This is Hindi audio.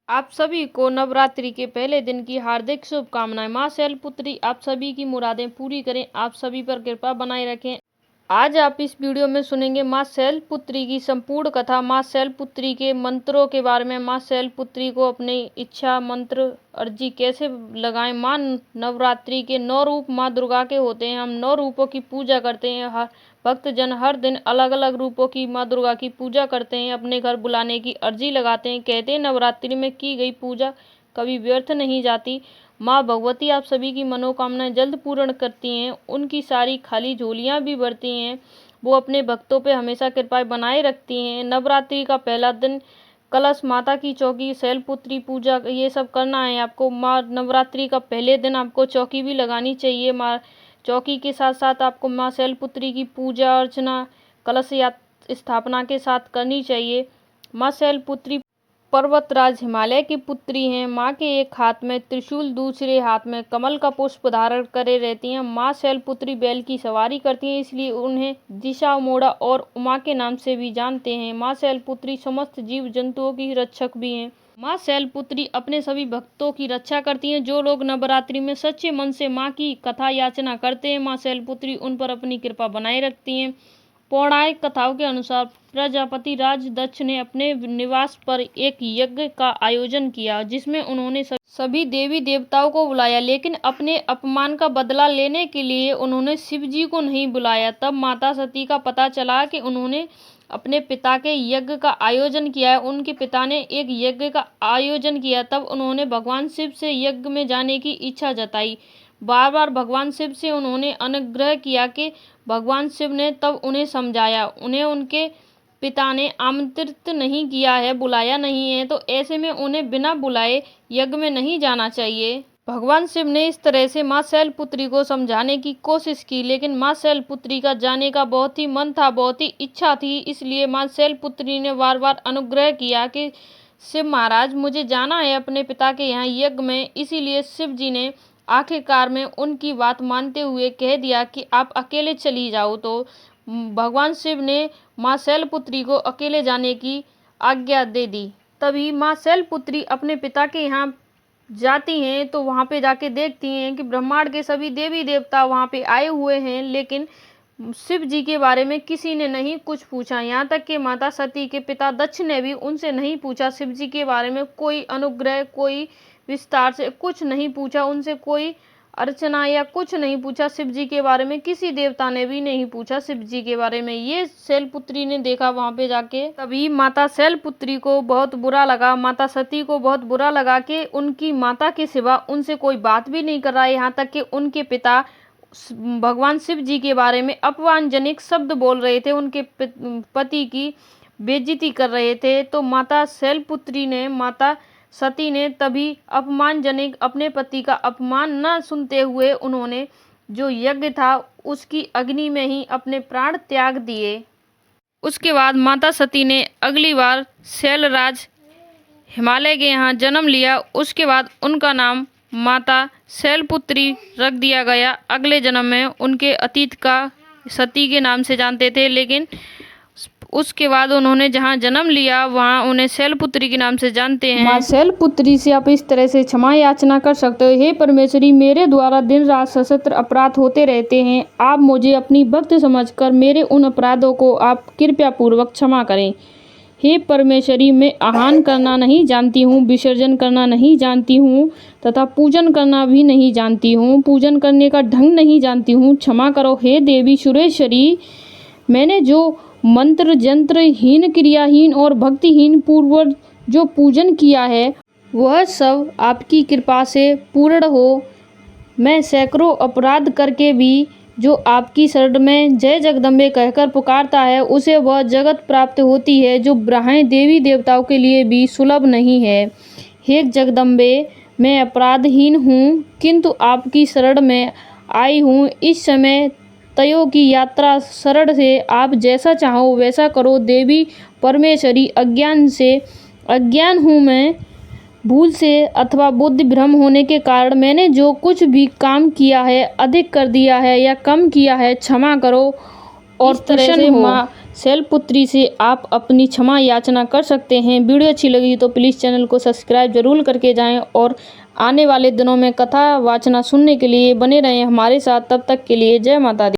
आप सभी को नवरात्रि के पहले दिन की हार्दिक शुभकामनाएं। मां शैलपुत्री आप सभी की मुरादें पूरी करें, आप सभी पर कृपा बनाए रखें। आज आप इस वीडियो में सुनेंगे मां शैलपुत्री की संपूर्ण कथा, मां शैलपुत्री के मंत्रों के बारे में, मां शैलपुत्री को अपनी इच्छा मंत्र अर्जी कैसे लगाएं। मां नवरात्रि के 9 रूप मां दुर्गा के होते हैं। हम 9 रूपों की पूजा करते हैं। भक्तजन हर दिन अलग अलग रूपों की मां दुर्गा की पूजा करते हैं, अपने घर बुलाने की अर्जी लगाते हैं। कहते हैं नवरात्रि में की गई पूजा कभी व्यर्थ नहीं जाती। माँ भगवती आप सभी की मनोकामनाएं जल्द पूर्ण करती हैं, उनकी सारी खाली झोलियां भी भरती हैं। वो अपने भक्तों पे हमेशा कृपाएं बनाए रखती हैं। नवरात्रि का पहला दिन कलश, माता की चौकी, शैलपुत्री पूजा, ये सब करना है आपको। माँ नवरात्रि का पहले दिन आपको चौकी भी लगानी चाहिए। माँ चौकी के साथ साथ आपको माँ शैलपुत्री की पूजा अर्चना कलश स्थापना के साथ करनी चाहिए। माँ शैलपुत्री पर्वतराज हिमालय की पुत्री हैं। माँ के एक हाथ में त्रिशूल, दूसरे हाथ में कमल का पुष्प धारण करे रहती हैं। माँ शैलपुत्री बैल की सवारी करती हैं, इसलिए उन्हें दिशा मोड़ा और उमा के नाम से भी जानते हैं। माँ शैलपुत्री समस्त जीव जंतुओं की रक्षक भी हैं। माँ शैलपुत्री अपने सभी भक्तों की रक्षा करती हैं। जो लोग नवरात्रि में सच्चे मन से माँ की कथा याचना करते हैं, माँ शैलपुत्री उन पर अपनी कृपा बनाए रखती हैं। पौराणिक कथाओं के अनुसार प्रजापति राज दक्ष ने अपने निवास पर एक यज्ञ का आयोजन किया, जिसमें उन्होंने सभी देवी देवताओं को बुलाया, लेकिन अपने अपमान का बदला लेने के लिए उन्होंने शिव जी को नहीं बुलाया। तब माता सती का पता चला कि उन्होंने अपने पिता के यज्ञ का आयोजन किया है। उनके पिता ने एक यज्ञ का आयोजन किया, तब उन्होंने भगवान शिव से यज्ञ में जाने की इच्छा जताई। बार बार भगवान शिव से उन्होंने अनुग्रह किया कि भगवान शिव ने तब उन्हें समझाया। उन्हें उनके पिता ने आमंत्रित नहीं किया है, बुलाया नहीं है, तो ऐसे में उन्हें बिना बुलाए यज्ञ में नहीं जाना चाहिए। भगवान शिव ने इस तरह से माँ शैलपुत्री को समझाने की कोशिश की, लेकिन माँ शैलपुत्री का जाने का बहुत ही मन था, बहुत ही इच्छा थी। इसलिए माँ शैलपुत्री ने बार बार अनुग्रह किया कि शिव महाराज, मुझे जाना है अपने पिता के यहाँ यज्ञ में। इसीलिए शिव जी ने आखिरकार में उनकी बात मानते हुए कह दिया कि आप अकेले चली जाओ। तो भगवान शिव ने माँ शैलपुत्री को अकेले जाने की आज्ञा दे दी। तभी माँ शैलपुत्री अपने पिता के यहाँ जाती हैं, तो वहाँ पे जाके देखती हैं कि ब्रह्मांड के सभी देवी देवता वहाँ पे आए हुए हैं, लेकिन शिव जी के बारे में किसी ने नहीं कुछ पूछा। यहाँ तक कि माता सती के पिता दक्ष ने भी उनसे नहीं पूछा शिव जी के बारे में कोई अनुग्रह, कोई विस्तार से कुछ नहीं पूछा, उनसे कोई अर्चना या कुछ नहीं पूछा। शिव जी के बारे में किसी देवता ने भी नहीं पूछा शिव जी के बारे में। ये शैलपुत्री ने देखा वहाँ पे जाके। तभी माता शैलपुत्री को बहुत बुरा लगा, माता सती को बहुत बुरा लगा कि उनकी माता के सिवा उनसे कोई बात भी नहीं कर रहा है। यहाँ तक कि उनके पिता भगवान शिव जी के बारे में अपमानजनक शब्द बोल रहे थे, उनके पति की बेइज्जती कर रहे थे। तो माता शैलपुत्री ने, माता सती ने तभी अपमानजनक अपने पति का अपमान न सुनते हुए उन्होंने जो यज्ञ था उसकी अग्नि में ही अपने प्राण त्याग दिए। उसके बाद माता सती ने अगली बार शैलराज हिमालय के यहाँ जन्म लिया। उसके बाद उनका नाम माता शैलपुत्री रख दिया गया। अगले जन्म में उनके अतीत का सती के नाम से जानते थे, लेकिन उसके बाद उन्होंने जहाँ जन्म लिया वहाँ उन्हें शैलपुत्री के नाम से जानते हैं। माँ शैलपुत्री से आप इस तरह से क्षमा याचना कर सकते हो। हे परमेश्वरी, मेरे द्वारा दिन रात सशस्त्र अपराध होते रहते हैं, आप मुझे अपनी भक्त समझकर मेरे उन अपराधों को आप कृपया पूर्वक क्षमा करें। हे परमेश्वरी, मैं आह्वान करना नहीं जानती हूँ, विसर्जन करना नहीं जानती हूँ तथा पूजन करना भी नहीं जानती हूँ, पूजन करने का ढंग नहीं जानती हूँ, क्षमा करो। हे देवी सुरेश्वरी, मैंने जो मंत्र जंत्रहीन, क्रियाहीन और भक्तिहीन पूर्वज जो पूजन किया है वह सब आपकी कृपा से पूर्ण हो। मैं सैकड़ों अपराध करके भी जो आपकी शरण में जय जगदम्बे कहकर पुकारता है उसे वह जगत प्राप्त होती है, जो ब्राह्मण देवी देवताओं के लिए भी सुलभ नहीं है। हे जगदम्बे, मैं अपराधहीन हूँ, किंतु आपकी शरण में आई हूँ। इस समय तयों की यात्रा शरण से आप जैसा चाहो वैसा करो। देवी परमेश्वरी, अज्ञान हूँ मैं, भूल से अथवा बुद्धि भ्रम होने के कारण मैंने जो कुछ भी काम किया है, अधिक कर दिया है या कम किया है, क्षमा करो और प्रसन्न हो। माँ शैलपुत्री से आप अपनी क्षमा याचना कर सकते हैं। वीडियो अच्छी लगी तो प्लीज़ चैनल को सब्सक्राइब जरूर करके जाएं और आने वाले दिनों में कथा वाचना सुनने के लिए बने रहें हमारे साथ। तब तक के लिए जय माता दी।